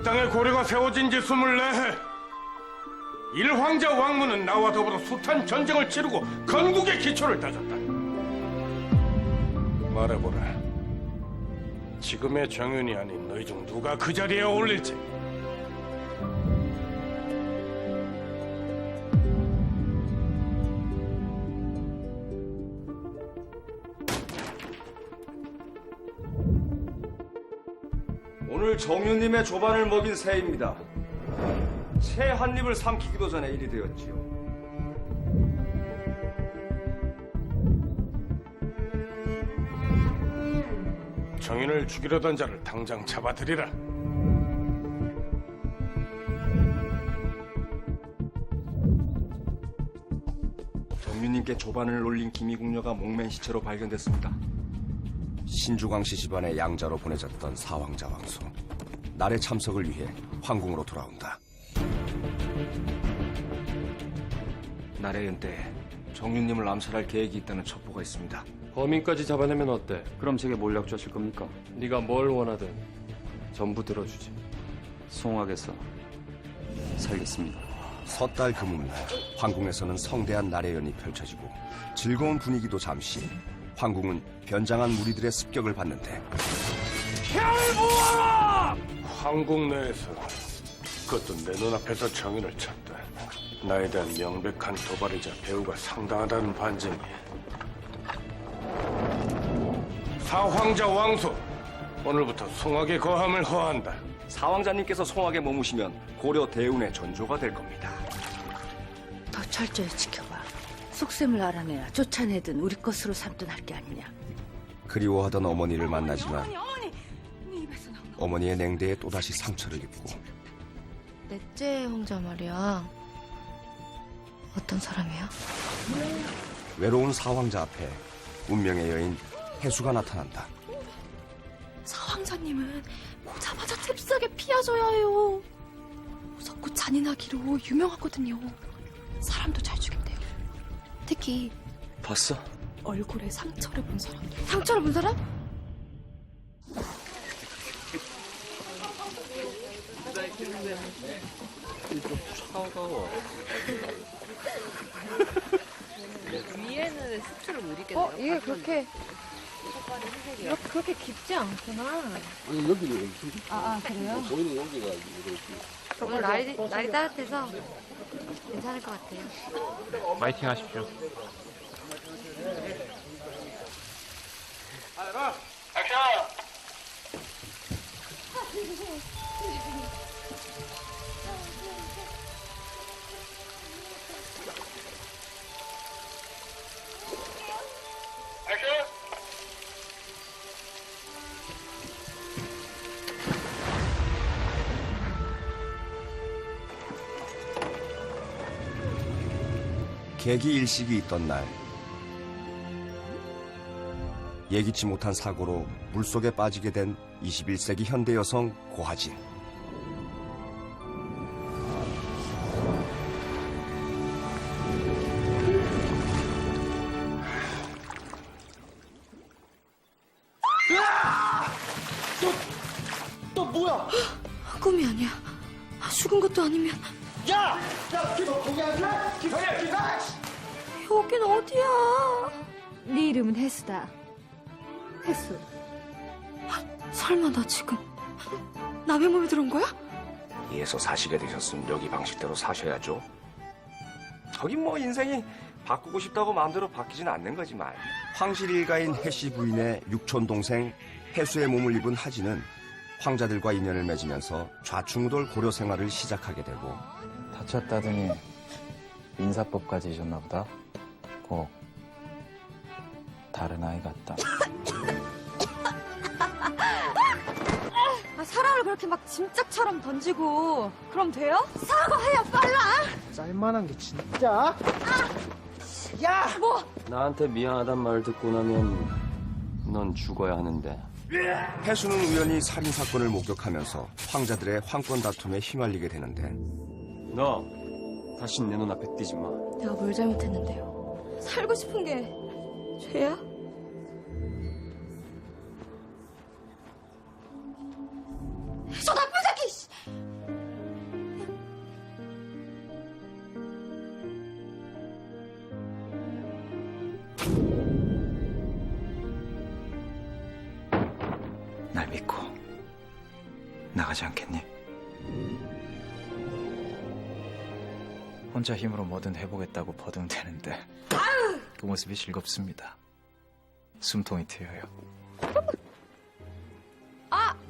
이 땅에 고려가 세워진 지 24해. 일황자 왕문은 나와 더불어 숱한 전쟁을 치르고 건국의 기초를 다졌다. 말해보라. 지금의 정윤이 아닌 너희 중 누가 그 자리에 올릴지. 오늘 정윤님의 조반을 먹인 새입니다. 새 한 입을 삼키기도 전에 일이 되었지요. 정윤을 죽이려던 자를 당장 잡아들이라. 정윤님께 조반을 놀린 김이궁녀가 목맨 시체로 발견됐습니다. 신주광씨 집안의 양자로 보내졌던 사황자 왕수. 날의 참석을 위해 황궁으로 돌아온다. 날의 연때 정윤님을 암살할 계획이 있다는 첩보가 있습니다. 범인까지 잡아내면 어때? 그럼 제게 뭘 약조하실 겁니까? 네가 뭘 원하든 전부 들어주지. 송악에서 살겠습니다. 섣달 금음날 황궁에서는 성대한 날의 연이 펼쳐지고 즐거운 분위기도 잠시. 황궁은 변장한 무리들의 습격을 받는데 황궁 내에서 그것도 내 눈앞에서 정윤을 쳤다. 나에 대한 명백한 도발이자 배우가 상당하다는 반증이. 사황자 왕수, 오늘부터 송악의 거함을 허한다. 사왕자님께서 송악에 머무시면 고려 대운의 전조가 될 겁니다. 더 철저히 지켜봐. 속셈을 알아내야 쫓아내든 우리 것으로 삼든 할 게 아니냐. 그리워하던 어머니를 만나지만 어머니! 네 입에서 나오는 어머니의 냉대에 또다시 상처를 입고 넷째 형제 말이야. 어떤 사람이야? 외로운 사황자 앞에 운명의 여인 해수가 나타난다. 사황자님은 보자마자 잽싸게 피하셔야 해요. 무섭고 잔인하기로 유명하거든요. 사람도 잘 죽인대요. 특히 봤어? 얼굴에 상처를 본 사람. 상처를 본 사람? 위에는 수트를 못 입겠네요. 이게 그렇게 깊지 않구나. 오늘 날이 따뜻해서 괜찮을 것 같아요. 파이팅 하십시오. 계기 일식이 있던 날 예기치 못한 사고로 물속에 빠지게 된 21세기 현대 여성 고하진. 꿈이 아니야. 죽은 것도 아니면. 여긴 어디야? 네 이름은 해수다. 해수. 설마 나 지금 남의 몸에 들어온 거야? 이에서 사시게 되셨으면 여기 방식대로 사셔야죠. 하긴 뭐 인생이 바꾸고 싶다고 마음대로 바뀌진 않는 거지만. 황실 일가인 해씨 부인의 육촌 동생 해수의 몸을 입은 하진은 황자들과 인연을 맺으면서 좌충우돌 고려 생활을 시작하게 되고 다쳤다더니 인사법까지 잊었나 보다. 꼭 다른 아이 같다. 사람을 그렇게 막 짐짝처럼 던지고 그럼 돼요? 사과해요 빨라. 짤만한 게 진짜? 야! 뭐? 나한테 미안하단 말 듣고 나면 넌 죽어야 하는데. 해수는 우연히 살인사건을 목격하면서 황자들의 황권 다툼에 휘말리게 되는데 너 다신 내 눈앞에 띄지 마. 내가 뭘 잘못했는데요? 살고 싶은 게 죄야? 저 나쁜 새끼! 나가지 않겠니? 혼자 힘으로 뭐든 해보겠다고 버둥대는데 그 모습이 즐겁습니다. 숨통이 트여요.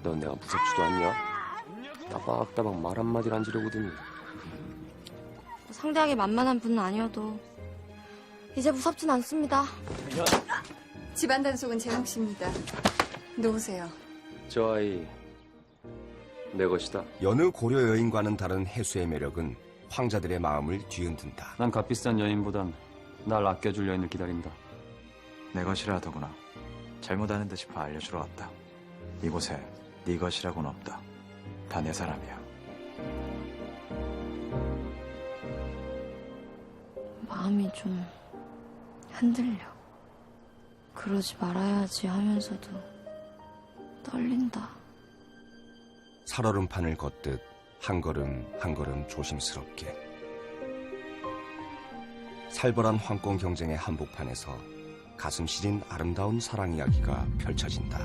너 내가 무섭지도 않냐? 따박따박 말 한마디를 안 지르거든. 상대하기 만만한 분은 아니어도 이제 무섭진 않습니다. 집안 단속은 제 몫입니다. 놓으세요. 저 아이 내 것이다. 여느 고려 여인과는 다른 해수의 매력은 황자들의 마음을 뒤흔든다. 난 값비싼 여인보단 날 아껴줄 여인을 기다린다. 내 것이라 하더구나. 잘못하는 듯 싶어 알려주러 왔다. 이곳에 네 것이라고는 없다. 다 내 사람이야. 마음이 좀 흔들려. 그러지 말아야지 하면서도 떨린다. 살얼음판을 걷듯 한 걸음 한 걸음 조심스럽게. 살벌한 황권 경쟁의 한복판에서 가슴 시린 아름다운 사랑 이야기가 펼쳐진다.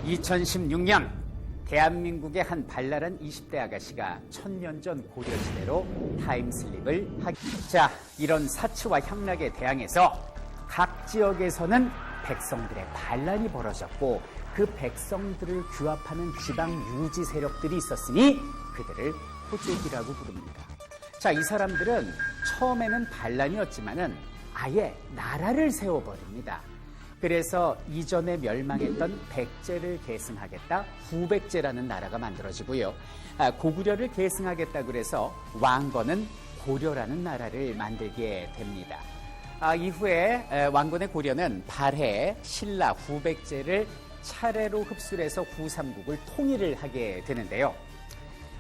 (2016년) 대한민국의 한 발랄한 20대 아가씨가 1000년 전 고려시대로 타임슬립을 하기. 자, 이런 사치와 향락에 대항해서 각 지역에서는 백성들의 반란이 벌어졌고 그 백성들을 규합하는 지방 유지 세력들이 있었으니 그들을 호족이라고 부릅니다. 자, 이 사람들은 처음에는 반란이었지만은 아예 나라를 세워버립니다. 그래서 이전에 멸망했던 백제를 계승하겠다, 후백제라는 나라가 만들어지고요. 고구려를 계승하겠다 그래서 왕건은 고려라는 나라를 만들게 됩니다. 이후에 왕건의 고려는 발해, 신라, 후백제를 차례로 흡수해서 후삼국을 통일을 하게 되는데요.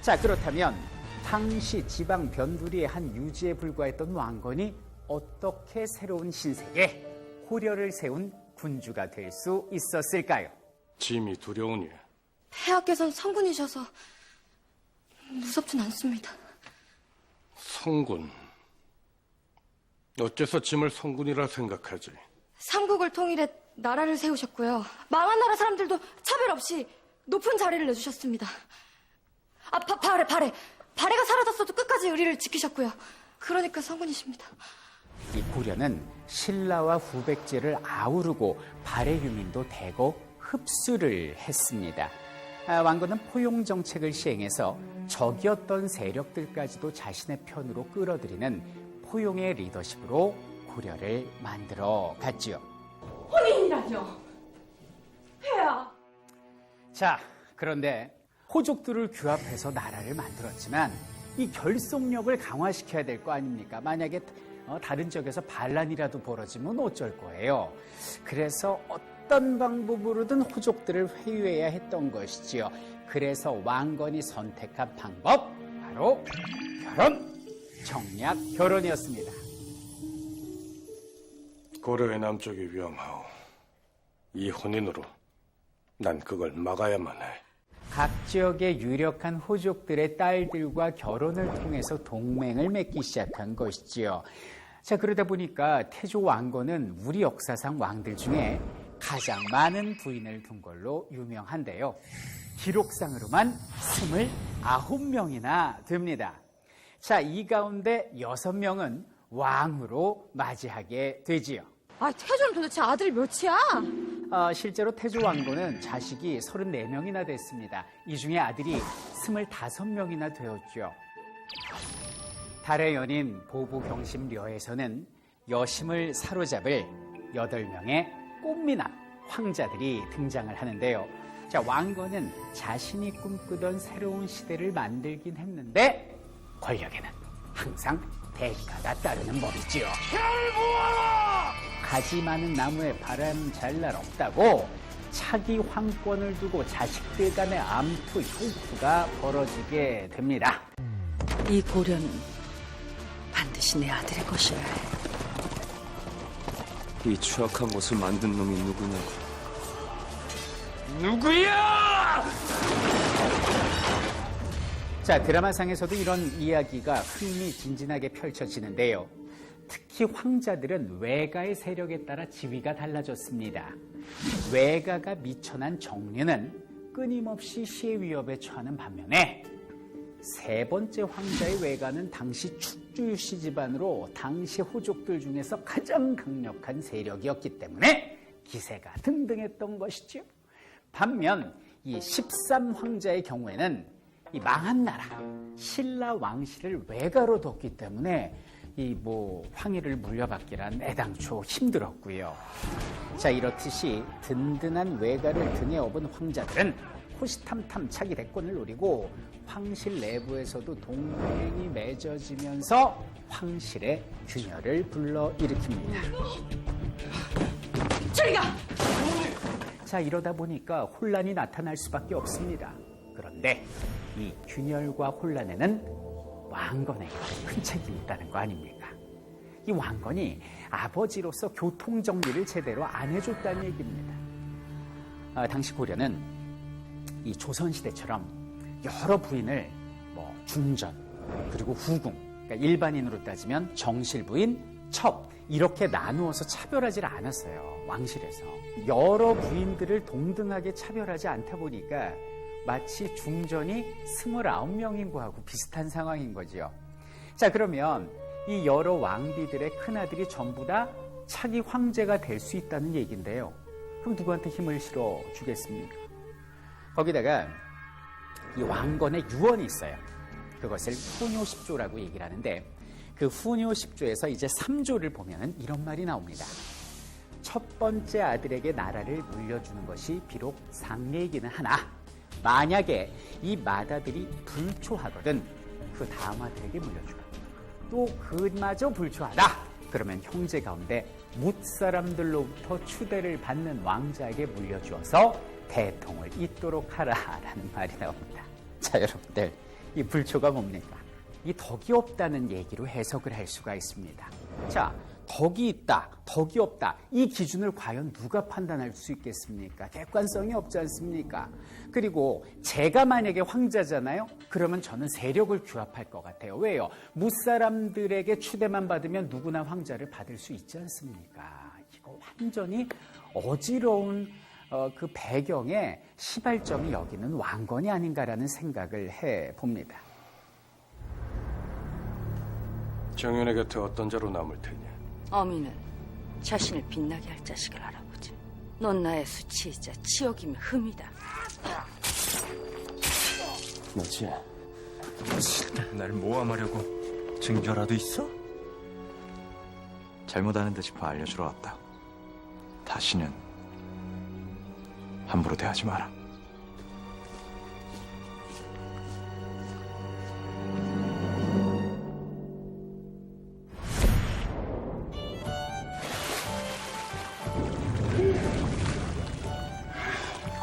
자, 그렇다면 당시 지방 변두리의 한 유지에 불과했던 왕건이 어떻게 새로운 신세계 고려를 세운 군주가 될 수 있었을까요? 짐이 두려우니 폐하께서는 성군이셔서 무섭진 않습니다. 성군. 어째서 짐을 성군이라 생각하지? 삼국을 통일해 나라를 세우셨고요. 망한 나라 사람들도 차별 없이 높은 자리를 내주셨습니다. 발해가 사라졌어도 끝까지 의리를 지키셨고요. 그러니까 성군이십니다. 이 고려는 신라와 후백제를 아우르고 발해 유민도 대거 흡수를 했습니다. 왕건은 포용 정책을 시행해서 적이었던 세력들까지도 자신의 편으로 끌어들이는 포용의 리더십으로 고려를 만들어 갔지요. 혼인이라뇨? 폐하! 자, 그런데 호족들을 규합해서 나라를 만들었지만 이 결속력을 강화시켜야 될 거 아닙니까? 만약에 다른 지역에서 반란이라도 벌어지면 어쩔 거예요. 그래서 어떤 방법으로든 호족들을 회유해야 했던 것이지요. 그래서 왕건이 선택한 방법, 바로 정략 결혼이었습니다. 고려의 남쪽이 위험하오. 이 혼인으로 난 그걸 막아야만 해. 각 지역의 유력한 호족들의 딸들과 결혼을 통해서 동맹을 맺기 시작한 것이지요. 자, 그러다 보니까 태조 왕건은 우리 역사상 왕들 중에 가장 많은 부인을 둔 걸로 유명한데요. 기록상으로만 29명이나 됩니다. 자, 이 가운데 6명은 왕으로 맞이하게 되지요. 태조는 도대체 아들이 몇이야? 실제로 태조 왕건은 자식이 34명이나 됐습니다. 이 중에 아들이 25명이나 되었죠. 달의 연인 보부경심려에서는 여심을 사로잡을 8명의 꽃미남 황자들이 등장을 하는데요. 자, 왕건은 자신이 꿈꾸던 새로운 시대를 만들긴 했는데 권력에는 항상 대가가 따르는 법이지요. 가지 많은 나무에 바람 잘 날 없다고 차기 황권을 두고 자식들 간의 암투 흉투가 벌어지게 됩니다. 이 고려는 반드시 내 아들의 것이어야 해. 이 추악한 것을 만든 놈이 누구냐고. 누구야? 자, 드라마상에서도 이런 이야기가 흥미진진하게 펼쳐지는데요. 특히 황자들은 외가의 세력에 따라 지위가 달라졌습니다. 외가가 미천한 정류는 끊임없이 시의 위협에 처하는 반면에 세 번째 황자의 외가는 당시 축주유씨 집안으로 당시 호족들 중에서 가장 강력한 세력이었기 때문에 기세가 등등했던 것이죠. 반면 이 13황자의 경우에는 이 망한 나라 신라 왕실을 외가로 뒀기 때문에 이 황위를 물려받기란 애당초 힘들었고요. 자, 이렇듯이 든든한 외가를 등에 업은 황자들은 호시탐탐 차기 대권을 노리고 황실 내부에서도 동맹이 맺어지면서 황실의 균열을 불러일으킵니다. 저리가! 자, 이러다 보니까 혼란이 나타날 수밖에 없습니다. 그런데 이 균열과 혼란에는 왕건의 큰 책임이 있다는 거 아닙니까? 이 왕건이 아버지로서 교통정리를 제대로 안 해줬다는 얘기입니다. 당시 고려는 이 조선시대처럼 여러 부인을 중전, 그리고 후궁, 그러니까 일반인으로 따지면 정실부인, 첩, 이렇게 나누어서 차별하지 않았어요. 왕실에서. 여러 부인들을 동등하게 차별하지 않다 보니까 마치 중전이 29명인 거하고 비슷한 상황인 거죠. 자, 그러면 이 여러 왕비들의 큰아들이 전부 다 차기 황제가 될 수 있다는 얘기인데요. 그럼 누구한테 힘을 실어 주겠습니까? 거기다가 이 왕건의 유언이 있어요. 그것을 후뇨10조라고 얘기를 하는데 그 후뇨10조에서 이제 3조를 보면 이런 말이 나옵니다. 첫 번째 아들에게 나라를 물려주는 것이 비록 상례이기는 하나 만약에 이 맏아들이 불초하거든 그 다음 아들에게 물려주라. 또 그마저 불초하다. 그러면 형제 가운데 뭇사람들로부터 추대를 받는 왕자에게 물려주어서 대통을 잇도록 하라라는 말이 나옵니다. 자, 여러분들 이 불초가 뭡니까? 이 덕이 없다는 얘기로 해석을 할 수가 있습니다. 자, 덕이 있다, 덕이 없다. 이 기준을 과연 누가 판단할 수 있겠습니까? 객관성이 없지 않습니까? 그리고 제가 만약에 황자잖아요? 그러면 저는 세력을 규합할 것 같아요. 왜요? 무사람들에게 추대만 받으면 누구나 황자를 받을 수 있지 않습니까? 이거 완전히 어지러운 그 배경에 시발점이 여기는 왕건이 아닌가라는 생각을 해봅니다. 정윤의 곁에 어떤 자로 남을 테니? 어미는 자신을 빛나게 할 자식을 알아보지. 넌 나의 수치이자 치욕이며 흠이다. 너지? 날 모함하려고 증거라도 있어? 잘못하는 듯 싶어 알려주러 왔다. 다시는 함부로 대하지 마라.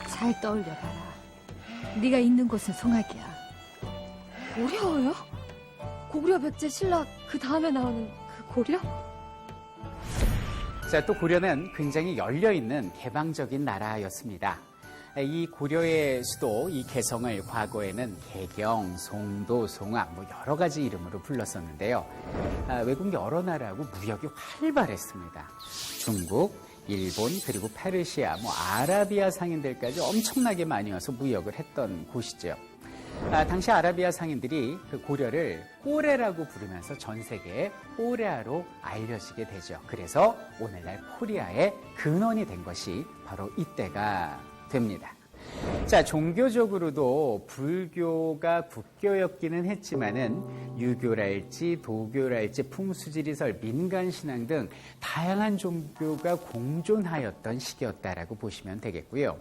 잘 떠올려봐라. 네가 있는 곳은 송악이야. 고려요? 고구려 백제 신라 그 다음에 나오는 그 고려? 자, 또 고려는 굉장히 열려있는 개방적인 나라였습니다. 이 고려의 수도 이 개성을 과거에는 개경, 송도, 송악 여러 가지 이름으로 불렀었는데요. 외국 여러 나라하고 무역이 활발했습니다. 중국, 일본, 그리고 페르시아, 아라비아 상인들까지 엄청나게 많이 와서 무역을 했던 곳이죠. 당시 아라비아 상인들이 그 고려를 꼬레라고 부르면서 전 세계에 꼬레아로 알려지게 되죠. 그래서 오늘날 코리아의 근원이 된 것이 바로 이때가 됩니다. 자, 종교적으로도 불교가 국교였기는 했지만은 유교랄지 도교랄지 풍수지리설, 민간신앙 등 다양한 종교가 공존하였던 시기였다라고 보시면 되겠고요.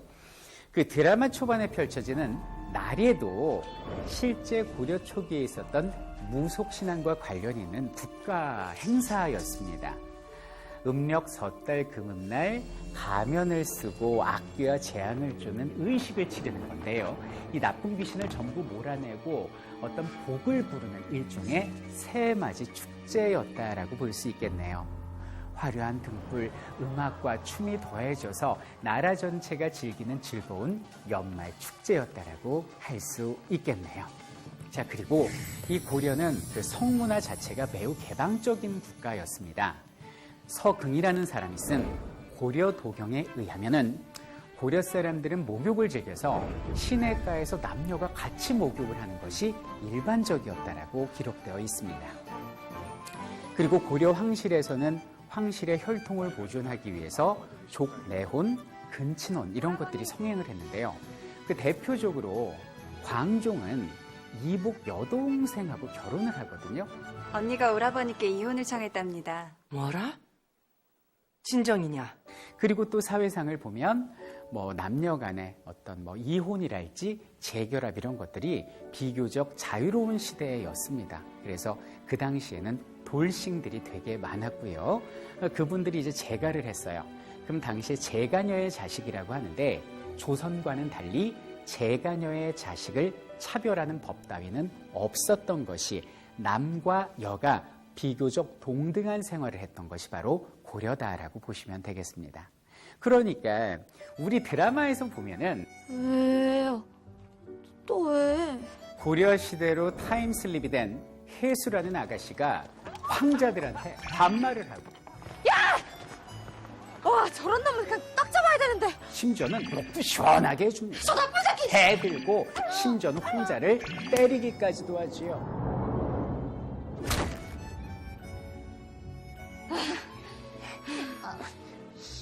그 드라마 초반에 펼쳐지는 나리에도 실제 고려 초기에 있었던 무속신앙과 관련이 있는 국가 행사였습니다. 음력 섣달 금음날 가면을 쓰고 악귀와 재앙을 주는 의식을 치르는 건데요. 이 나쁜 귀신을 전부 몰아내고 어떤 복을 부르는 일종의 새해맞이 축제였다라고 볼 수 있겠네요. 화려한 등불, 음악과 춤이 더해져서 나라 전체가 즐기는 즐거운 연말 축제였다라고 할 수 있겠네요. 자, 그리고 이 고려는 그 성문화 자체가 매우 개방적인 국가였습니다. 서긍이라는 사람이 쓴 고려 도경에 의하면은 고려 사람들은 목욕을 즐겨서 시내가에서 남녀가 같이 목욕을 하는 것이 일반적이었다라고 기록되어 있습니다. 그리고 고려 황실에서는 황실의 혈통을 보존하기 위해서 족내혼, 근친혼 이런 것들이 성행을 했는데요. 그 대표적으로 광종은 이복 여동생하고 결혼을 하거든요. 언니가 오라버니께 이혼을 청했답니다. 뭐라? 진정이냐? 그리고 또 사회상을 보면 남녀 간의 어떤 이혼이랄지 재결합 이런 것들이 비교적 자유로운 시대였습니다. 그래서 그 당시에는 돌싱들이 되게 많았고요. 그분들이 이제 재가를 했어요. 그럼 당시에 재가녀의 자식이라고 하는데 조선과는 달리 재가녀의 자식을 차별하는 법 따위는 없었던 것이 남과 여가 비교적 동등한 생활을 했던 것이 바로 고려다라고 보시면 되겠습니다. 그러니까 우리 드라마에서 보면은 왜요? 또 왜? 고려 시대로 타임슬립이 된 해수라는 아가씨가 황자들한테 반말을 하고 야! 와, 저런 놈은 그냥 딱 잡아야 되는데. 심지어는 목도 시원하게 해줍니다. 저 나쁜 새끼! 대들고 심지어는 황자를 때리기까지도 하지요.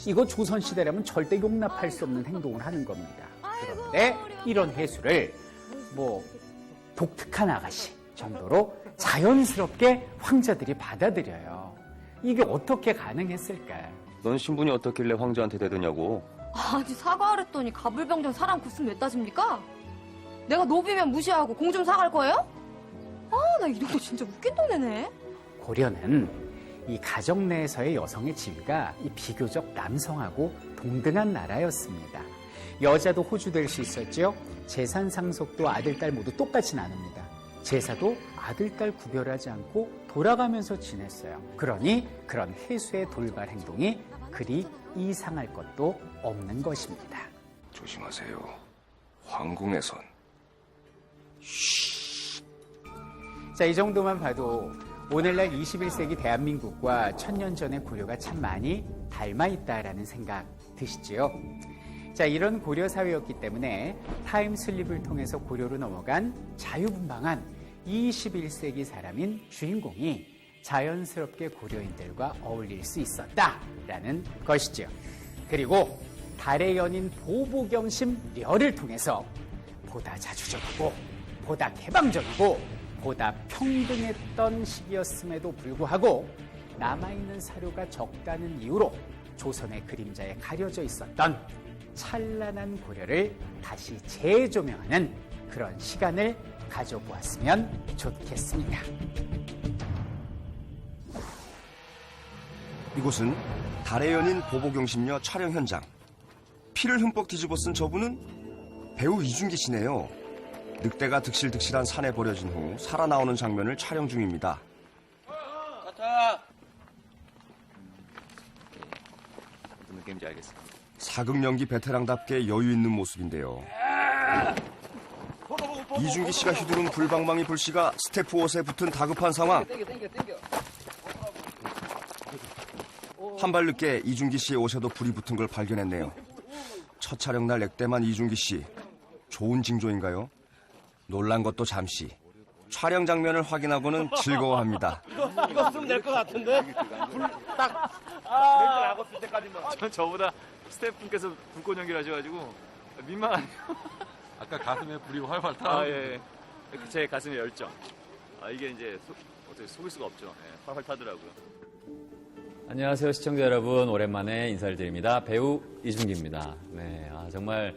이거 조선시대라면 절대 용납할 수 없는 행동을 하는 겁니다. 그런데 이런 해수를 독특한 아가씨 정도로 자연스럽게 황자들이 받아들여요. 이게 어떻게 가능했을까? 넌 신분이 어떻길래 황제한테 대드냐고. 아니, 사과하랬더니 가불병정 사람 굿으면 왜 따집니까? 내가 노비면 무시하고 공 좀 사갈 거예요? 아, 나 이런 거 진짜 웃긴 동네네. 고려는 이 가정 내에서의 여성의 지위가 비교적 남성하고 동등한 나라였습니다. 여자도 호주될 수 있었죠. 재산 상속도 아들, 딸 모두 똑같이 나눕니다. 제사도 아들, 딸 구별하지 않고 돌아가면서 지냈어요. 그러니 그런 해수의 돌발 행동이 그리 이상할 것도 없는 것입니다. 조심하세요. 황궁에선. 자, 이 정도만 봐도 오늘날 21세기 대한민국과 1000년 전의 고려가 참 많이 닮아 있다라는 생각 드시지요? 자, 이런 고려 사회였기 때문에 타임슬립을 통해서 고려로 넘어간 자유분방한 21세기 사람인 주인공이 자연스럽게 고려인들과 어울릴 수 있었다라는 것이죠. 그리고 달의 연인 보보경심려를 통해서 보다 자주적이고 보다 개방적이고 보다 평등했던 시기였음에도 불구하고 남아있는 사료가 적다는 이유로 조선의 그림자에 가려져 있었던 찬란한 고려를 다시 재조명하는 그런 시간을 가져보았으면 좋겠습니다. 이곳은 달의 연인 보보경심녀 촬영 현장. 피를 흠뻑 뒤집어 쓴 저분은 배우 이준기 씨네요. 늑대가 득실득실한 산에 버려진 후 살아나오는 장면을 촬영 중입니다. 무슨 느낌인지 알겠어. 사극 연기 베테랑답게 여유 있는 모습인데요. 이준기 씨가 휘두른 불방망이 불씨가 스태프 옷에 붙은 다급한 상황. 한 발 늦게 이준기 씨의 옷에도 불이 붙은 걸 발견했네요. 첫 촬영 날 액땜한 이준기 씨. 좋은 징조인가요? 놀란 것도 잠시. 촬영 장면을 확인하고는 즐거워합니다. 이거 쓰면 될 것 같은데? 딱 하고 쓸 때까지만. 저보다 스태프분께서 불꽃 연기를 하셔가지고 민망하네요. 아까 가슴에 불이 활활 타. 예. 제 가슴의 열정. 이게 이제 어떻게 속일 수가 없죠. 예, 활활 타더라고요. 안녕하세요, 시청자 여러분. 오랜만에 인사를 드립니다. 배우 이준기입니다. 네, 정말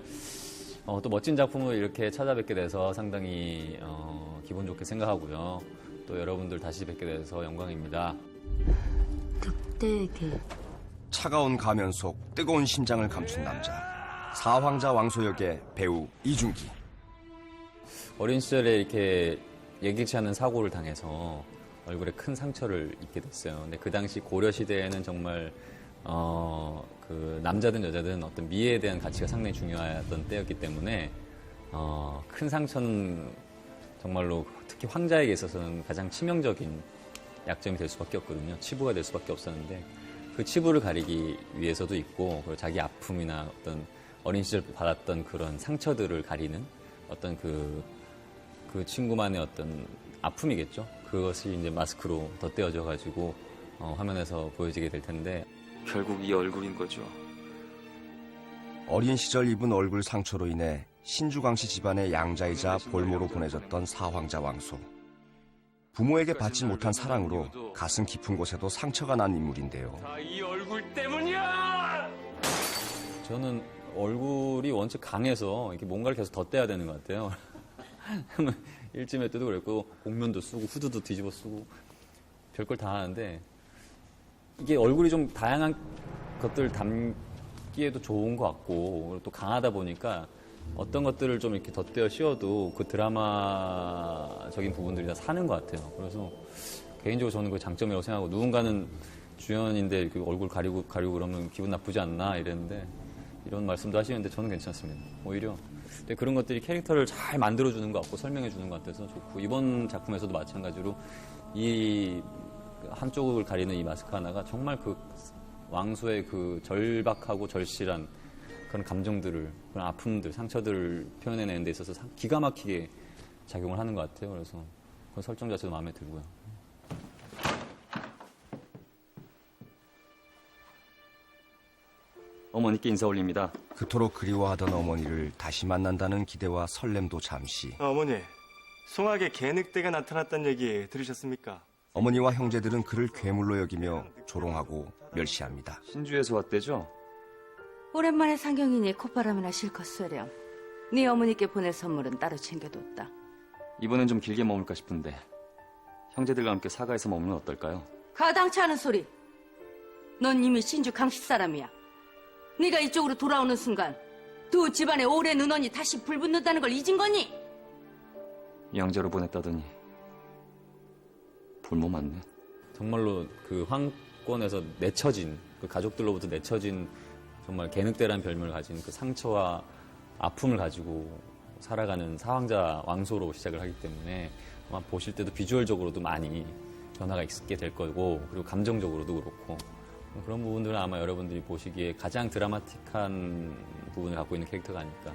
또 멋진 작품을 이렇게 찾아뵙게 돼서 상당히 기분 좋게 생각하고요. 또 여러분들 다시 뵙게 돼서 영광입니다. 늑대에게 차가운 가면 속 뜨거운 심장을 감춘 남자. 사황자 왕소 역의 배우 이준기. 어린 시절에 이렇게 예기치 않은 사고를 당해서 얼굴에 큰 상처를 입게 됐어요. 근데 그 당시 고려 시대에는 정말 그 남자든 여자든 어떤 미에 대한 가치가 상당히 중요했던 때였기 때문에 큰 상처는 정말로 특히 황자에게 있어서는 가장 치명적인 약점이 될 수밖에 없거든요. 치부가 될 수밖에 없었는데 그 치부를 가리기 위해서도 있고 그리고 자기 아픔이나 어떤 어린 시절 받았던 그런 상처들을 가리는 어떤 그 친구만의 어떤 아픔이겠죠. 그것이 이제 마스크로 덧대어져 가지고 화면에서 보여지게 될 텐데 결국 이 얼굴인 거죠. 어린 시절 입은 얼굴 상처로 인해 신주광씨 집안의 양자이자 볼모로 보내졌던 사황자 왕소. 부모에게 받지 못한 사랑으로 가슴 깊은 곳에도 상처가 난 인물인데요. 다 이 얼굴 때문이야! 저는 얼굴이 원체 강해서 이렇게 뭔가를 계속 덧대야 되는 것 같아요. 일지매 때도 그랬고 복면도 쓰고 후드도 뒤집어 쓰고 별걸 다 하는데 이게 얼굴이 좀 다양한 것들을 담기에도 좋은 것 같고 또 강하다 보니까 어떤 것들을 좀 이렇게 덧대어 씌워도 그 드라마적인 부분들이 다 사는 것 같아요. 그래서 개인적으로 저는 그 장점이라고 생각하고 누군가는 주연인데 이렇게 얼굴 가리고 그러면 기분 나쁘지 않나 이랬는데 이런 말씀도 하시는데 저는 괜찮습니다. 오히려 근데 그런 것들이 캐릭터를 잘 만들어주는 것 같고 설명해주는 것 같아서 좋고 이번 작품에서도 마찬가지로 이 한쪽을 가리는 이 마스크 하나가 정말 그 왕소의 그 절박하고 절실한 그런 감정들을, 그런 아픔들, 상처들을 표현해내는 데 있어서 기가 막히게 작용을 하는 것 같아요. 그래서 그 설정 자체도 마음에 들고요. 어머니께 인사 올립니다. 그토록 그리워하던 어머니를 다시 만난다는 기대와 설렘도 잠시. 어머니, 송악에 개늑대가 나타났다는 얘기 들으셨습니까? 어머니와 형제들은 그를 괴물로 여기며 조롱하고 멸시합니다. 신주에서 왔대죠? 오랜만에 상경이니 콧바람이나 실컷 쐬렴. 네 어머니께 보낼 선물은 따로 챙겨뒀다. 이번엔 좀 길게 머물까 싶은데 형제들과 함께 사가에서 머물면 어떨까요? 가당치 않은 소리. 넌 이미 신주 강씨 사람이야. 네가 이쪽으로 돌아오는 순간 두 집안의 오랜 은원이 다시 불붙는다는 걸 잊은 거니? 양자로 보냈다더니 불모 맞네. 정말로 그 황권에서 내쳐진, 그 가족들로부터 내쳐진 정말 개늑대라는 별명을 가진 그 상처와 아픔을 가지고 살아가는 사황자 왕소로 시작을 하기 때문에 아마 보실 때도 비주얼적으로도 많이 변화가 있게 될 거고 그리고 감정적으로도 그렇고 그런 부분들은 아마 여러분들이 보시기에 가장 드라마틱한 부분을 갖고 있는 캐릭터가 아닐까.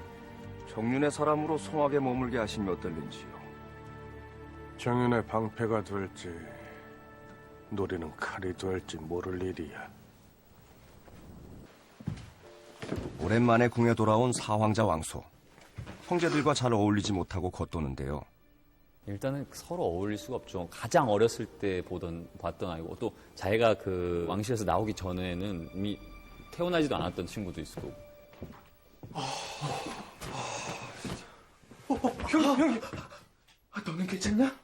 정윤의 사람으로 송악에 머물게 하시면 어떨는지요? 정윤의 방패가 될지 노리는 칼이 될지 모를 일이야. 오랜만에 궁에 돌아온 사황자 왕소. 형제들과 잘 어울리지 못하고 겉도는데요. 일단은 서로 어울릴 수가 없죠. 가장 어렸을 때 봤던 아이고 또 자기가 그 왕실에서 나오기 전에는 이미 태어나지도 않았던 친구도 있고. 형님. 너는 괜찮냐?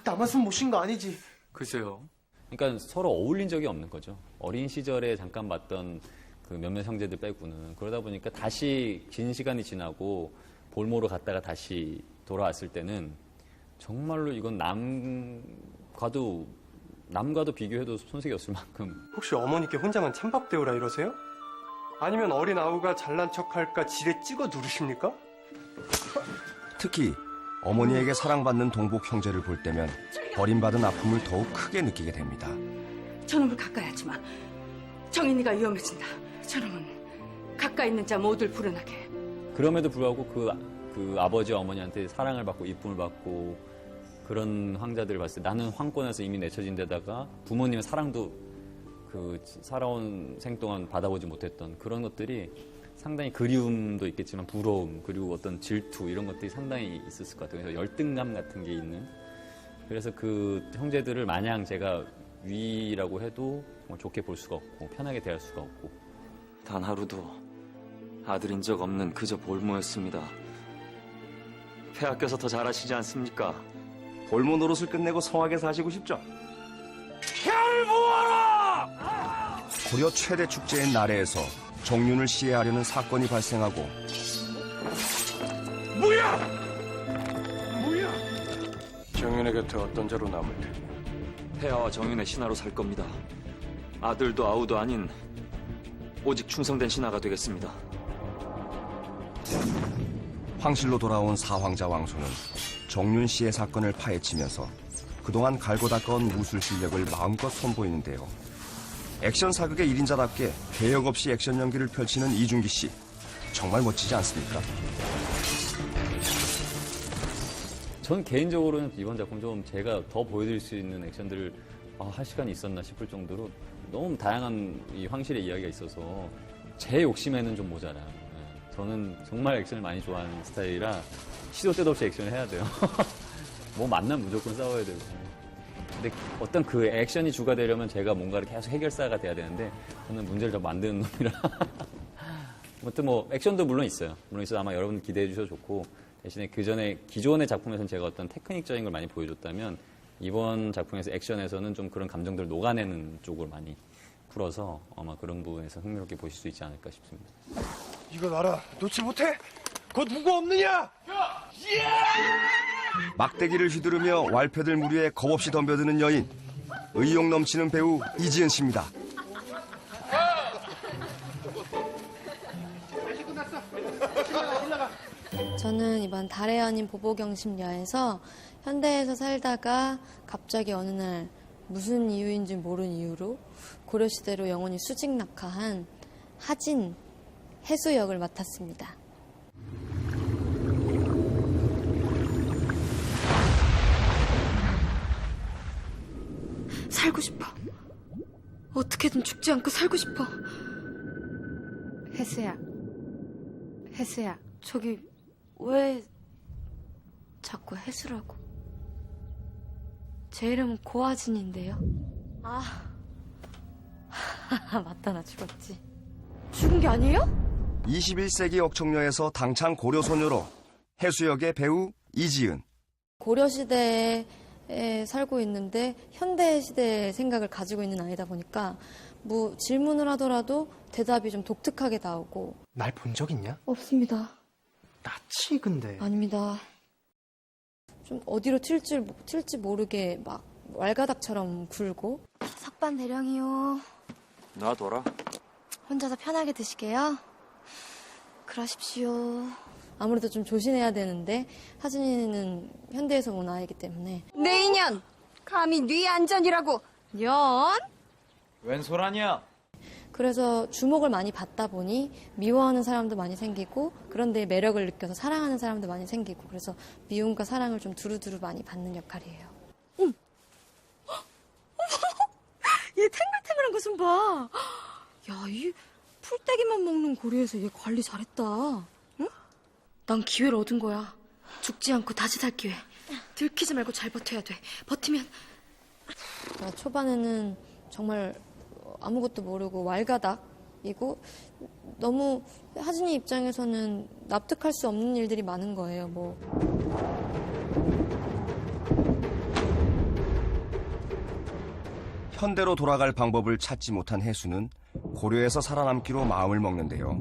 나만 숨 못 쉰 거 아니지? 글쎄요. 그러니까 서로 어울린 적이 없는 거죠. 어린 시절에 잠깐 봤던 그 몇몇 형제들 빼고는. 그러다 보니까 다시 긴 시간이 지나고 볼모로 갔다가 다시 돌아왔을 때는 정말로 이건 남과도 비교해도 손색이 없을 만큼. 혹시 어머니께 혼자만 찬밥 데우라 이러세요? 아니면 어린 아우가 잘난 척할까 지레 찍어 누르십니까? 특히 어머니에게 사랑받는 동복 형제를 볼 때면 버림받은 아픔을 더욱 크게 느끼게 됩니다. 저놈을 가까이 하지 마. 정인이가 위험해진다. 저놈은 가까이 있는 자 모두를 불어나게. 그럼에도 불구하고 그 아버지와 어머니한테 사랑을 받고 이쁨을 받고 그런 황자들을 봤을 때 나는 황권에서 이미 내쳐진 데다가 부모님의 사랑도 그 살아온 생 동안 받아보지 못했던 그런 것들이 상당히 그리움도 있겠지만 부러움 그리고 어떤 질투 이런 것들이 상당히 있었을 것 같아요. 그래서 열등감 같은 게 있는. 그래서 그 형제들을 마냥 제가 위라고 해도 정말 좋게 볼 수가 없고 편하게 대할 수가 없고. 단 하루도 아들인 적 없는 그저 볼모였습니다. 폐하께서 더 잘하시지 않습니까? 볼모 노릇을 끝내고 성하게 사시고 싶죠? 혈부하라! 고려 최대 축제인 나래에서 정윤을 시해하려는 사건이 발생하고 뭐야! 정윤의 곁에 어떤 자로 남을 테니? 폐하와 정윤의 신하로 살 겁니다. 아들도 아우도 아닌 오직 충성된 신하가 되겠습니다. 황실로 돌아온 사황자 왕소는 정윤 씨의 사건을 파헤치면서 그동안 갈고 닦아온 무술 실력을 마음껏 선보이는데요. 액션 사극의 1인자답게 개역 없이 액션 연기를 펼치는 이준기 씨. 정말 멋지지 않습니까? 전 개인적으로는 이번 작품 좀 제가 더 보여드릴 수 있는 액션들을 할 시간이 있었나 싶을 정도로 너무 다양한 이 황실의 이야기가 있어서 제 욕심에는 좀 모자라요. 저는 정말 액션을 많이 좋아하는 스타일이라 시도 때도 없이 액션을 해야 돼요. 뭐 만나면 무조건 싸워야 되고. 근데 어떤 그 액션이 주가 되려면 제가 뭔가를 계속 해결사가 돼야 되는데 저는 문제를 더 만드는 놈이라. 아무튼 뭐 액션도 물론 있어요. 물론 있어서 아마 여러분 기대해 주셔도 좋고 대신에 그 전에 기존의 작품에서는 제가 어떤 테크닉적인 걸 많이 보여줬다면 이번 작품에서 액션에서는 좀 그런 감정들을 녹아내는 쪽으로 많이 풀어서 아마 그런 부분에서 흥미롭게 보실 수 있지 않을까 싶습니다. 이거 놔라. 놓지 못해? 곧 누구 없느냐? 막대기를 휘두르며 왈패들 무리에 겁없이 덤벼드는 여인. 의욕 넘치는 배우 이지은 씨입니다. 저는 이번 달의 연인 보보경심녀에서 현대에서 살다가 갑자기 어느 날 무슨 이유인지 모르는 이유로 고려시대로 영혼이 수직낙하한 하진 해수 역을 맡았습니다. 살고 싶어. 어떻게든 죽지 않고 살고 싶어. 혜수야. 혜수야. 저기 왜 자꾸 해수라고? 제 이름은 고하진인데요. 아, 맞다, 나 죽었지. 죽은 게 아니에요? 21세기 억청녀에서 당찬 고려소녀로 해수역의 배우 이지은. 고려시대에 살고 있는데 현대시대의 생각을 가지고 있는 아이다 보니까 뭐 질문을 하더라도 대답이 좀 독특하게 나오고. 날 본 적 있냐? 없습니다. 낯이 근데. 아닙니다. 좀 어디로 튈지 모르게 막 왈가닥처럼 굴고. 석반 대령이요. 놔둬라. 혼자서 편하게 드시게요. 그러십시오. 아무래도 좀 조심해야 되는데 하진이는 현대에서 온 아이기 때문에. 내 인연! 감히 네 안전이라고! 연? 웬 소란이야? 그래서 주목을 많이 받다 보니 미워하는 사람도 많이 생기고 그런데 매력을 느껴서 사랑하는 사람도 많이 생기고 그래서 미움과 사랑을 좀 두루두루 많이 받는 역할이에요. 얘 탱글탱글한 거 좀 봐. 야, 이 풀떼기만 먹는 고리에서 얘 관리 잘했다. 응? 난 기회를 얻은 거야. 죽지 않고 다시 살 기회. 들키지 말고 잘 버텨야 돼. 버티면. 초반에는 정말 아무것도 모르고 왈가닥이고 너무 하진이 입장에서는 납득할 수 없는 일들이 많은 거예요. 뭐. 현대로 돌아갈 방법을 찾지 못한 해수는 고려에서 살아남기로 마음을 먹는데요.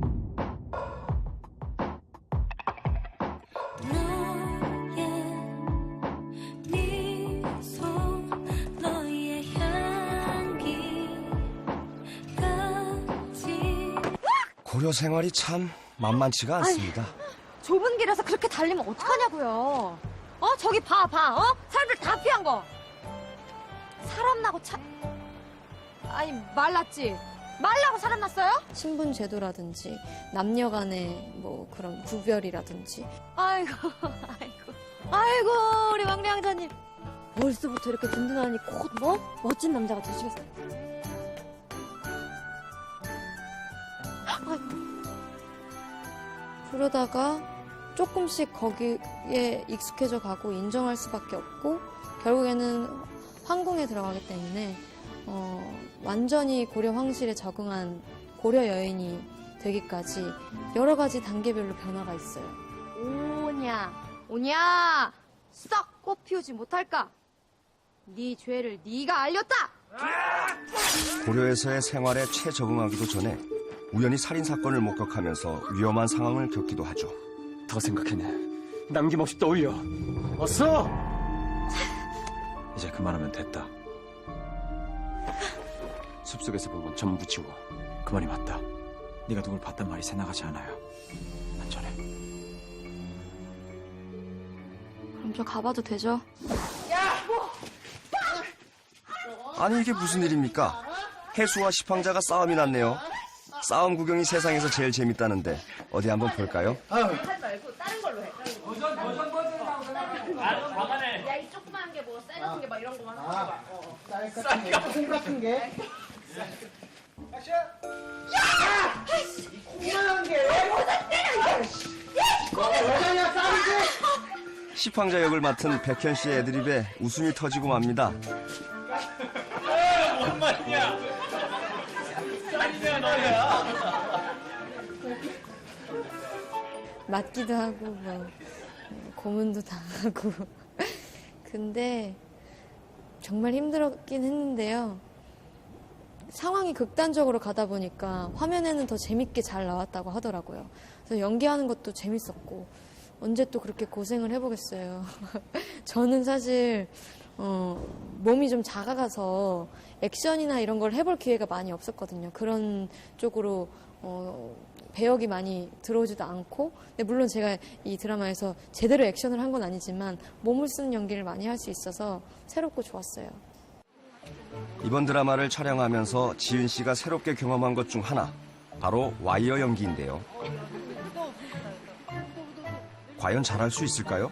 고려 생활이 참 만만치가 않습니다. 좁은 길에서 그렇게 달리면 어떡하냐고요. 저기 봐. 사람들 다 피한 거. 사람 나고 아니, 말랐지? 말라고 사람 났어요? 신분 제도라든지 남녀 간의 뭐 그런 구별이라든지. 아이고, 우리 막내 왕자님. 벌써부터 이렇게 든든하니 곧 멋진 남자가 되시겠어요. 그러다가 조금씩 거기에 익숙해져 가고 인정할 수밖에 없고 결국에는 황궁에 들어가기 때문에 완전히 고려 황실에 적응한 고려 여인이 되기까지 여러 가지 단계별로 변화가 있어요. 오냐 썩 꽃 피우지 못할까? 네 죄를 네가 알렸다. 고려에서의 생활에 최적응하기도 전에 우연히 살인사건을 목격하면서 위험한 상황을 겪기도 하죠. 더 생각해내. 남김없이 떠올려. 어서! 이제 그만하면 됐다. 숲속에서 본 건 전부 지워. 그 말이 맞다. 네가 누굴 봤단 말이 새나가지 않아요. 안전해. 먼저 가봐도 되죠? 아니 이게 무슨 일입니까? 해수와 시황자가 싸움이 났네요. 싸움 구경이 세상에서 제일 재밌다는데 어디 한번 볼까요? 하지 말고 다른 걸로 해. 버전 버전에. 야, 이 조그만 게 뭐 쌀 같은 게 막 이런 거만 하지 마. 쌀 같은 게. 액션. 야! 이 콩만한 게. 버전 때려. 버전이야 쌀이지. 시황자 역을 맡은 백현 씨의 애드립에 웃음이 터지고 맙니다. 뭔 말이야? 쌀이냐 너야? 맞기도 하고 뭐 고문도 당하고 근데 정말 힘들었긴 했는데요. 상황이 극단적으로 가다 보니까 화면에는 더 재밌게 잘 나왔다고 하더라고요. 그래서 연기하는 것도 재밌었고 언제 또 그렇게 고생을 해보겠어요. 저는 사실 몸이 좀 작아가서 액션이나 이런 걸 해볼 기회가 많이 없었거든요. 그런 쪽으로 배역이 많이 들어오지도 않고 근데 물론 제가 이 드라마에서 제대로 액션을 한 건 아니지만 몸을 쓰는 연기를 많이 할 수 있어서 새롭고 좋았어요. 이번 드라마를 촬영하면서 지은 씨가 새롭게 경험한 것 중 하나 바로 와이어 연기인데요. 과연 잘할 수 있을까요?